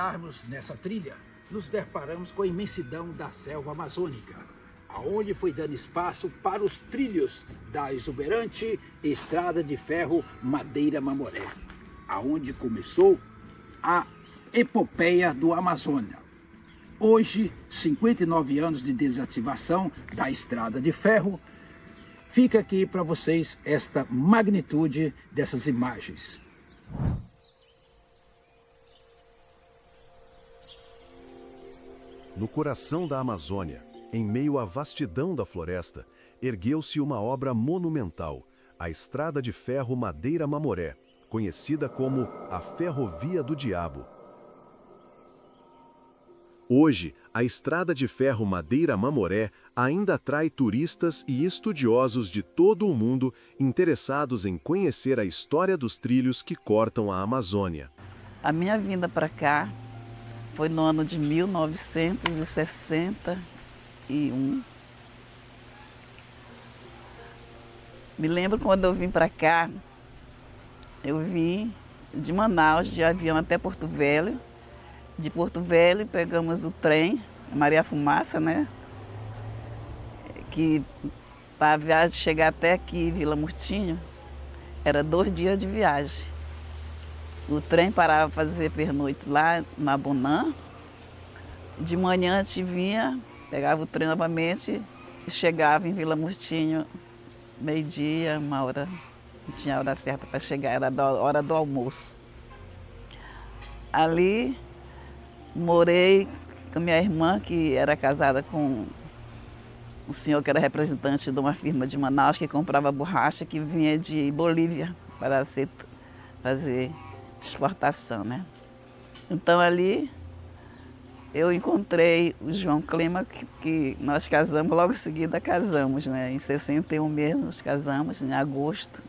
andarmos nessa trilha, nos deparamos com a imensidão da selva amazônica, aonde foi dando espaço para os trilhos da exuberante Estrada de Ferro Madeira-Mamoré, aonde começou a epopeia do Amazônia. Hoje, 59 anos de desativação da Estrada de Ferro, fica aqui para vocês esta magnitude dessas imagens. No coração da Amazônia, em meio à vastidão da floresta, ergueu-se uma obra monumental, a Estrada de Ferro Madeira-Mamoré, conhecida como a Ferrovia do Diabo. Hoje, a Estrada de Ferro Madeira-Mamoré ainda atrai turistas e estudiosos de todo o mundo interessados em conhecer a história dos trilhos que cortam a Amazônia. A minha vinda para cá foi no ano de 1961. Me lembro quando eu vim para cá, eu vim de Manaus, de avião até Porto Velho. De Porto Velho pegamos o trem, Maria Fumaça, né? Que para a viagem chegar até aqui, Vila Murtinho, era 2 dias de viagem. O trem parava para fazer pernoite lá na Bonã. De manhã a gente vinha, pegava o trem novamente e chegava em Vila Murtinho, meio-dia, 1h. Não tinha hora certa para chegar, era a hora do almoço. Ali morei com minha irmã, que era casada com um senhor que era representante de uma firma de Manaus, que comprava borracha que vinha de Bolívia para fazer exportação, né? Então ali eu encontrei o João Clima, que nós casamos, logo em seguida casamos, né? Em 61 mesmo, nós casamos, em agosto,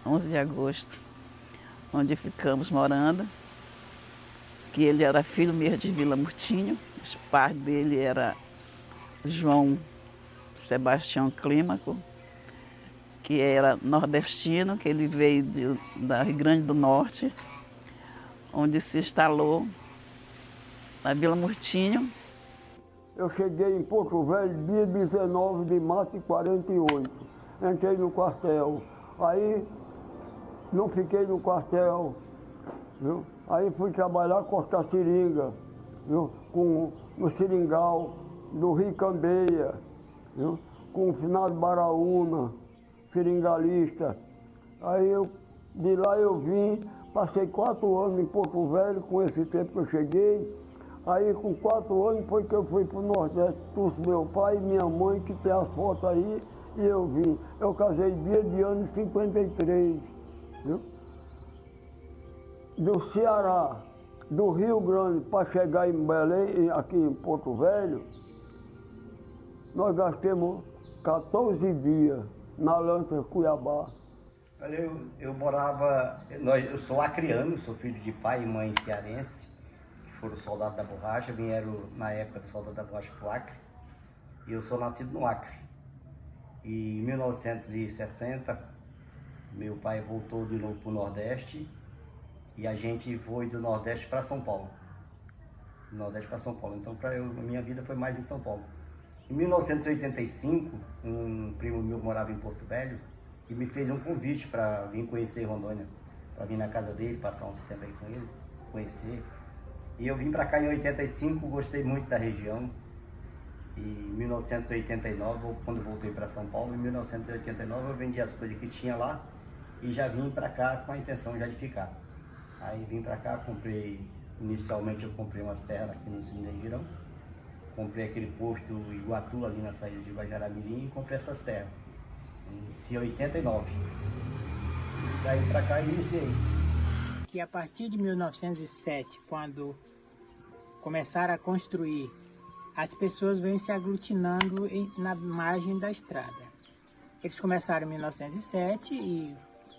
11 de agosto, onde ficamos morando. Que ele era filho mesmo de Vila Murtinho, os pais dele era João Sebastião Clímaco, que era nordestino, que ele veio da Rio Grande do Norte, onde se instalou na Vila Murtinho. Eu cheguei em Porto Velho dia 19 de março de 48. Entrei no quartel. Aí não fiquei no quartel, viu? Aí fui trabalhar, cortar seringa, viu? No seringal do Rio Cambeia, viu? Com o finado Baraúna, seringalista. Aí de lá eu vim, passei 4 anos em Porto Velho, com esse tempo que eu cheguei. Aí com 4 anos foi que eu fui para o Nordeste, trouxe meu pai e minha mãe, que tem as fotos aí, e eu vim. Eu casei dia de ano 53, viu? Do Ceará, do Rio Grande, para chegar em Belém, aqui em Porto Velho, nós gastamos 14 dias na lancha Cuiabá. Olha, eu morava, eu sou acreano, sou filho de pai e mãe cearense, que foram soldados da borracha, vieram na época do soldado da borracha para o Acre, e eu sou nascido no Acre. E em 1960, meu pai voltou de novo para o Nordeste, e a gente foi do Nordeste para São Paulo. Do Nordeste para São Paulo. Então, a minha vida foi mais em São Paulo. Em 1985, um primo meu morava em Porto Velho e me fez um convite para vir conhecer Rondônia, para vir na casa dele, passar um tempo aí com ele, conhecer. E eu vim para cá em 85, gostei muito da região. E em 1989, quando voltei para São Paulo, em 1989 eu vendi as coisas que tinha lá e já vim para cá com a intenção já de ficar. Aí vim para cá, inicialmente eu comprei umas terras aqui no Cineirão, comprei aquele posto Iguatu ali na saída de Guajará-Mirim e comprei essas terras. Em 89. Daí para cá e iniciei. Que a partir de 1907, quando começaram a construir, as pessoas vêm se aglutinando na margem da estrada. Eles começaram em 1907 e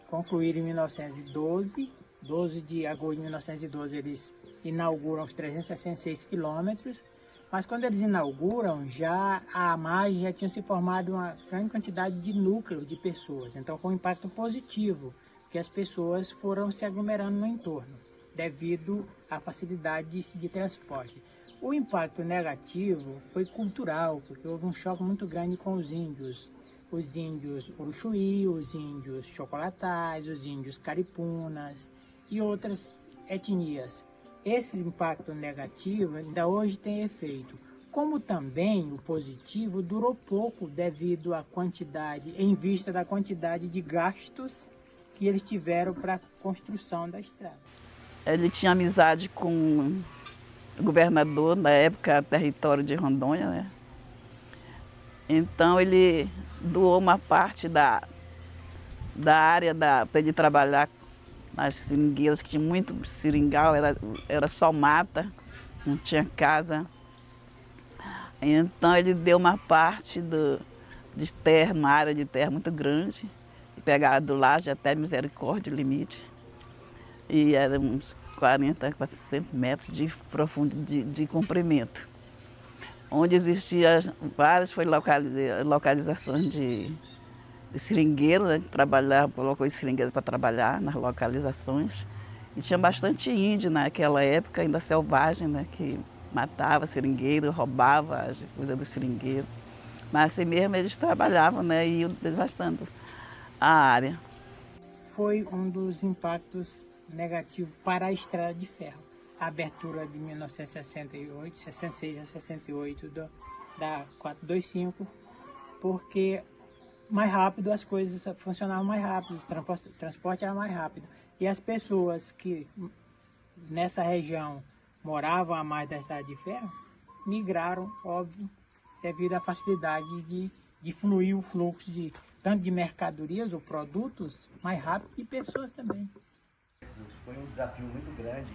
concluíram em 1912. 12 de agosto de 1912 eles inauguram os 366 quilômetros, mas quando eles inauguram, já a margem já tinha se formado uma grande quantidade de núcleos de pessoas, então foi um impacto positivo, que as pessoas foram se aglomerando no entorno. devido à facilidade de transporte. O impacto negativo foi cultural, porque houve um choque muito grande com os índios Uruxuí, os índios Chocolatais, os índios Caripunas e outras etnias. Esse impacto negativo ainda hoje tem efeito, como também o positivo durou pouco devido à quantidade, em vista da quantidade de gastos que eles tiveram para a construção da estrada. Ele tinha amizade com o governador, na época, território de Rondônia, né? Então ele doou uma parte da área para ele trabalhar nas seringueiras, que tinha muito seringal, era só mata, não tinha casa. Então ele deu uma parte de terra, uma área de terra muito grande, e pegava do Laje até Misericórdia, o limite. E era uns 40, 400 metros de de comprimento. Onde existiam várias localizações de seringueiro, né? Colocou seringueiro para trabalhar nas localizações. E tinha bastante índio naquela época, ainda selvagem, né? Que matava seringueiro, roubava as coisas do seringueiro. Mas assim mesmo eles trabalhavam, né? E iam devastando a área. Foi um dos impactos negativos para a estrada de ferro. A abertura de 1968, 66 a 68 da 425, porque mais rápido as coisas funcionavam mais rápido, o transporte era mais rápido. E as pessoas que nessa região moravam a mais da estrada de ferro, migraram, óbvio, devido à facilidade de fluir o fluxo tanto de mercadorias ou produtos mais rápido e pessoas também. Foi um desafio muito grande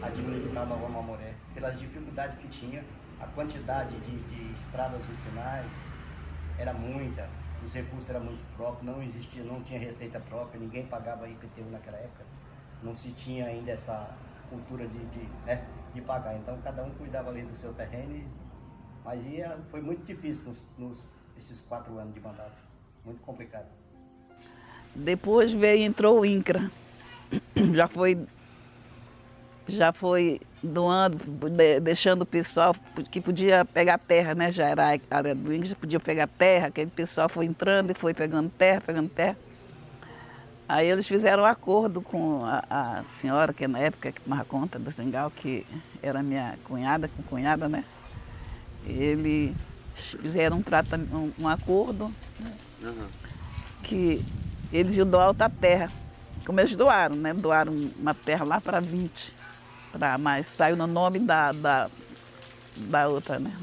administrar Nova Mamoré, pelas dificuldades que tinha, a quantidade de estradas vicinais era muita, os recursos eram muito próprios, não tinha receita própria, ninguém pagava IPTU naquela época, não se tinha ainda essa cultura de pagar, então cada um cuidava ali do seu terreno, mas foi muito difícil esses 4 anos de mandato, muito complicado. Depois entrou o INCRA, já foi doando, deixando o pessoal que podia pegar terra, né? Já era a área do INCRA, já podia pegar terra, aquele pessoal foi entrando e foi pegando terra. Aí eles fizeram um acordo com a senhora, que na época que tomava conta do seringal, que era minha cunhada, né? Eles fizeram um acordo, que eles iam doar outra terra. Como eles doaram, né? Doaram uma terra lá para 20, mas saiu no nome da outra, né?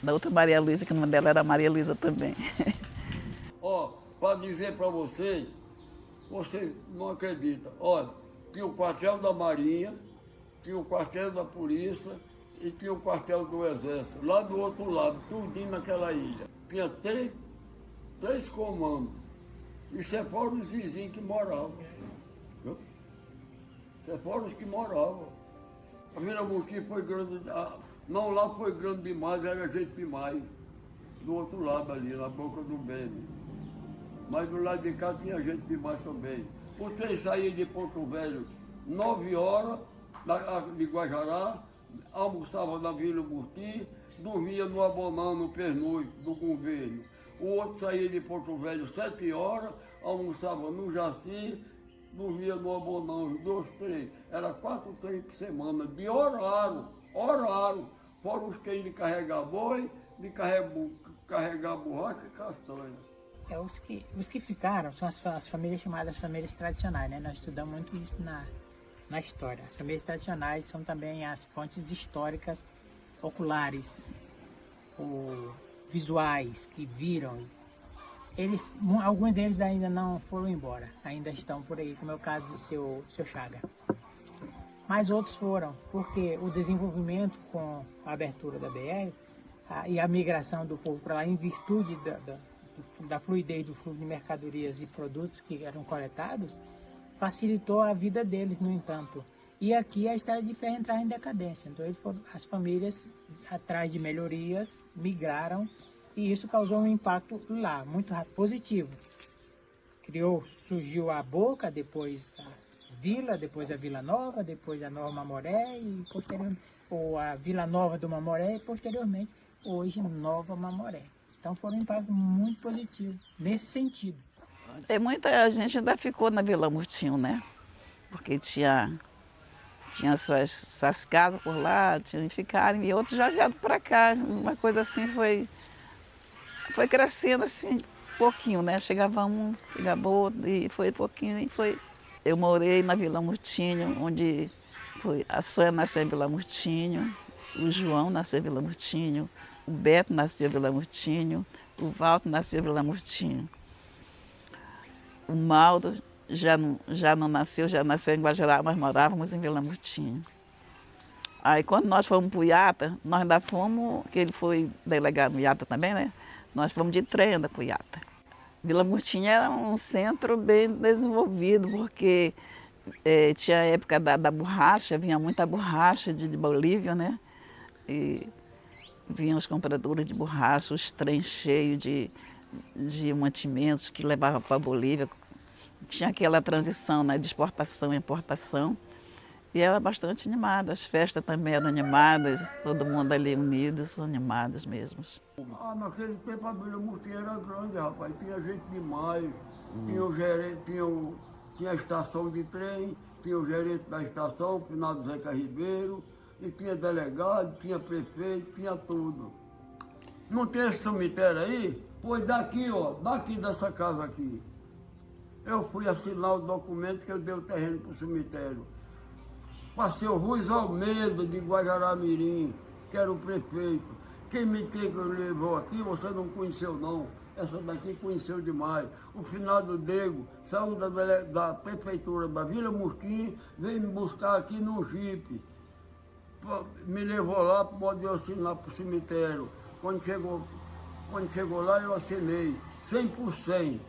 Da outra Maria Luísa, que o nome dela era Maria Luísa também. Para dizer para você não acredita. Olha, tinha o quartel da Marinha, tinha o quartel da Polícia e tinha o quartel do Exército, lá do outro lado, tudinho naquela ilha. Tinha três comandos. Isso é fora os vizinhos que moravam. Viu? Isso é fora os que moravam. A Mirabuti foi grande, não lá foi grande demais, era gente demais. Do outro lado ali, na boca do Bene. Mas do lado de cá tinha gente demais também. O trem saía de Porto Velho 9 horas de Guajará, almoçava na Vila Burti, dormia no Abonão, no pernoite do governo. O outro saía de Porto Velho 7 horas, almoçava no Jaci, dormia no Abonão, os 2 trens. Era 4 trens por semana, de horário, fora os trens de carregar boi, de carregar borracha e castanha. Os que ficaram são as famílias chamadas famílias tradicionais, né? Nós estudamos muito isso na história. As famílias tradicionais são também as fontes históricas oculares, ou visuais, que viram. Alguns deles ainda não foram embora, ainda estão por aí, como é o caso do seu Chaga. Mas outros foram, porque o desenvolvimento com a abertura da BR e a migração do povo para lá, em virtude da fluidez do fluxo de mercadorias e produtos que eram coletados, facilitou a vida deles, no entanto. E aqui a estrada de ferro entrava em decadência. Então as famílias, atrás de melhorias, migraram e isso causou um impacto lá, muito positivo. Surgiu a Boca, depois a Vila, depois a Vila Nova, depois a Nova Mamoré e posteriormente, ou a Vila Nova do Mamoré e posteriormente, hoje Nova Mamoré. Então foi um impacto muito positivo nesse sentido. Muita gente ainda ficou na Vila Murtinho, né? Porque tinha suas casas por lá, ficaram, e outros já vieram para cá. Uma coisa assim foi crescendo assim, pouquinho, né? Chegava um, chegava outro, e foi pouquinho, e foi. Eu morei na Vila Murtinho, onde a Sônia nasceu em Vila Murtinho, o João nasceu em Vila Murtinho, o Beto nasceu em Vila Murtinho, o Walter nasceu em Vila Murtinho. O Mauro já não nasceu, já nasceu em Guajará, nós morávamos em Vila Murtinho. Aí quando nós fomos para o Iata, nós ainda fomos, que ele foi delegado no Iata também, né? Nós fomos de trem ainda para o Iata. Vila Murtinho era um centro bem desenvolvido, porque tinha a época da borracha, vinha muita borracha de Bolívia, né? E vinham os compradores de borracha, os trens cheios de mantimentos que levavam para a Bolívia. Tinha aquela transição, né, de exportação e importação. E era bastante animada, as festas também eram animadas, todo mundo ali unidos, animados mesmo. Naquele tempo a Vila Murtinho era grande, rapaz, tinha gente demais, tinha o gerente, tinha a estação de trem, tinha o gerente da estação, o finado Zeca Ribeiro, e tinha delegado, tinha prefeito, tinha tudo. Não tem esse cemitério aí? Pois daqui, ó, daqui dessa casa aqui. Eu fui assinar o documento que eu dei o terreno para o cemitério. Passei o Ruiz Almeida de Guajará-Mirim, que era o prefeito. Quem me levou aqui, você não conheceu não. Essa daqui conheceu demais. O finado Dego saiu da prefeitura da Vila Murtinho, veio me buscar aqui no jipe. Me levou lá para poder assinar para o cemitério. Quando chegou lá, eu assinei 100%.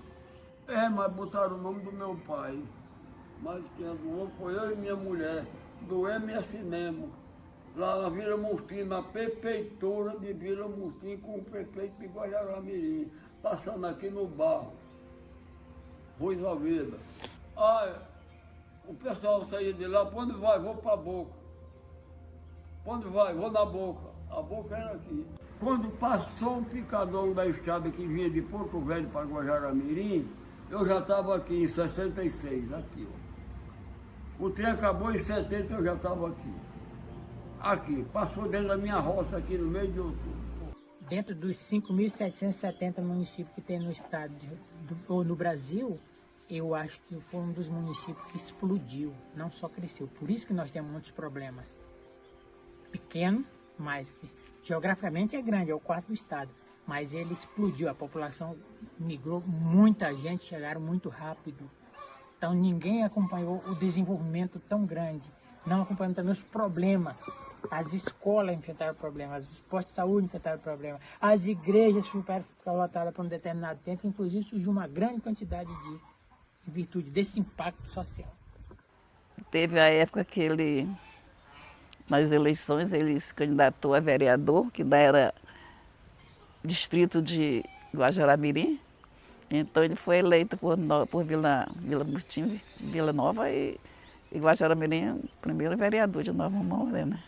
Mas botaram o nome do meu pai. Mas quem doou foi eu e minha mulher. Doemos e assinemos. Lá na Vila Murtinho, na prefeitura de Vila Murtinho, com o prefeito de Guajará-Mirim, passando aqui no bar, Ruiz Almeida. O pessoal saía de lá, para onde vai? Vou para a Boca. Para onde vai? Vou na Boca. A Boca era aqui. Quando passou o picadão da estrada que vinha de Porto Velho para Guajará-Mirim, eu já estava aqui em 66, aqui, ó. O trem acabou em 70, eu já estava aqui. Aqui, passou dentro da minha roça aqui no meio de outubro. Dentro dos 5.770 municípios que tem no estado ou no Brasil, eu acho que foi um dos municípios que explodiu, não só cresceu. Por isso que nós temos muitos problemas. Pequeno, mas geograficamente é grande, é o quarto do estado. Mas ele explodiu, a população migrou, muita gente, chegaram muito rápido. Então ninguém acompanhou o desenvolvimento tão grande, não acompanhou também os problemas. As escolas enfrentaram problemas, os postos de saúde enfrentaram problemas, as igrejas ficaram lotadas por um determinado tempo, inclusive surgiu uma grande quantidade de virtude desse impacto social. Teve a época que nas eleições, ele se candidatou a vereador, que daí era distrito de Guajará-Mirim. Então ele foi eleito por Vila Murtinho, Vila Nova e Guajará-Mirim, o primeiro vereador de Nova Mamoré, né?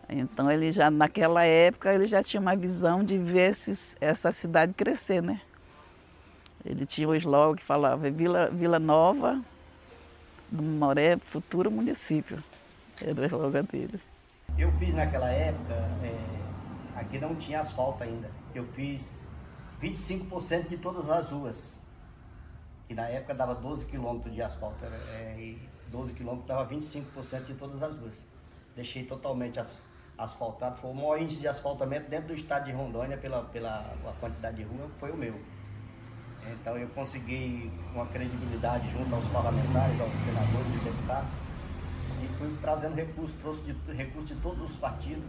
Então ele já, naquela época, ele já tinha uma visão de ver essa cidade crescer, né? Ele tinha o slogan que falava Vila Nova do Mamoré, futuro município. Era o slogan dele. Eu fiz naquela época, aqui não tinha asfalto ainda. Eu fiz 25% de todas as ruas. E na época dava 12 quilômetros de asfalto. 12 quilômetros dava 25% de todas as ruas. Deixei totalmente asfaltado. Foi o maior índice de asfaltamento dentro do estado de Rondônia, pela quantidade de rua, foi o meu. Então eu consegui uma credibilidade junto aos parlamentares, aos senadores e deputados. E fui trazendo recursos, trouxe recursos de todos os partidos.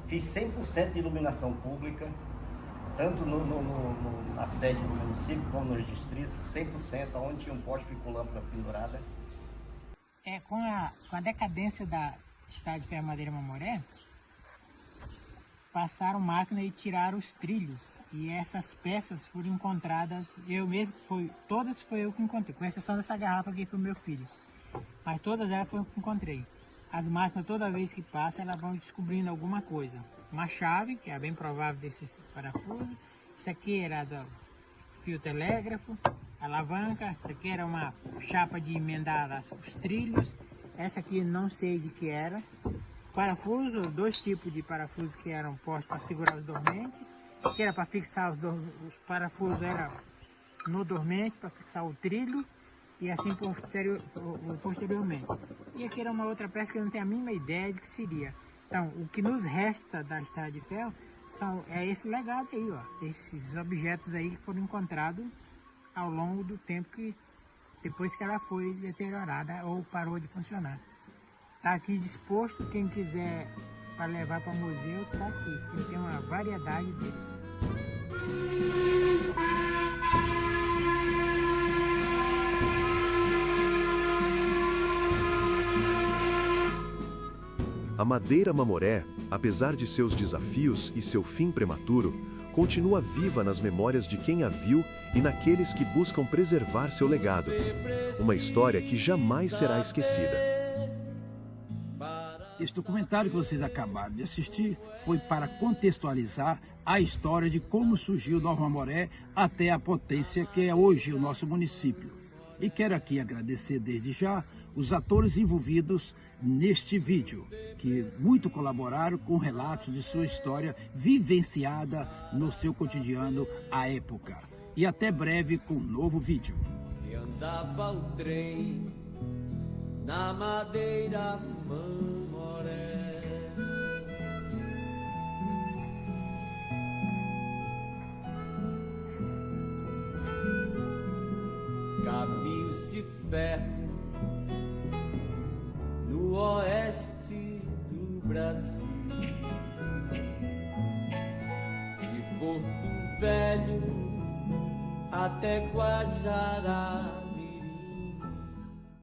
Fiz 100% de iluminação pública, tanto na sede do município como nos distritos, 100%, onde tinha um poste com lâmpada pendurada. Com a decadência da estrada de ferro Madeira Mamoré, passaram máquina e tiraram os trilhos. E essas peças foram encontradas, todas foi eu que encontrei, com exceção dessa garrafa aqui que foi o meu filho. mas todas elas foi o que encontrei. As máquinas, toda vez que passam, elas vão descobrindo alguma coisa. Uma chave, que é bem provável desses parafusos. Isso aqui era do fio telégrafo, alavanca. Isso aqui era uma chapa de emendar os trilhos. Essa aqui não sei de que era. Parafuso, 2 tipos de parafusos que eram postos para segurar os dormentes. Que era para fixar os parafusos, era no dormente, para fixar o trilho. E assim posteriormente. E aqui era uma outra peça que eu não tenho a mínima ideia de que seria. Então, o que nos resta da Estrada de Ferro é esse legado aí, ó. Esses objetos aí que foram encontrados ao longo do tempo depois que ela foi deteriorada ou parou de funcionar. Está aqui disposto, quem quiser para levar para o museu, está aqui. Ele tem uma variedade deles. A madeira mamoré, apesar de seus desafios e seu fim prematuro, continua viva nas memórias de quem a viu e naqueles que buscam preservar seu legado. Uma história que jamais será esquecida. Este documentário que vocês acabaram de assistir foi para contextualizar a história de como surgiu Nova Mamoré até a potência que é hoje o nosso município. E quero aqui agradecer desde já os atores envolvidos neste vídeo, que muito colaboraram com relatos de sua história vivenciada no seu cotidiano à época. E até breve com um novo vídeo. E andava o trem na madeira mamoré. Caminhos de ferro no oeste do Brasil, de Porto Velho até Guajará.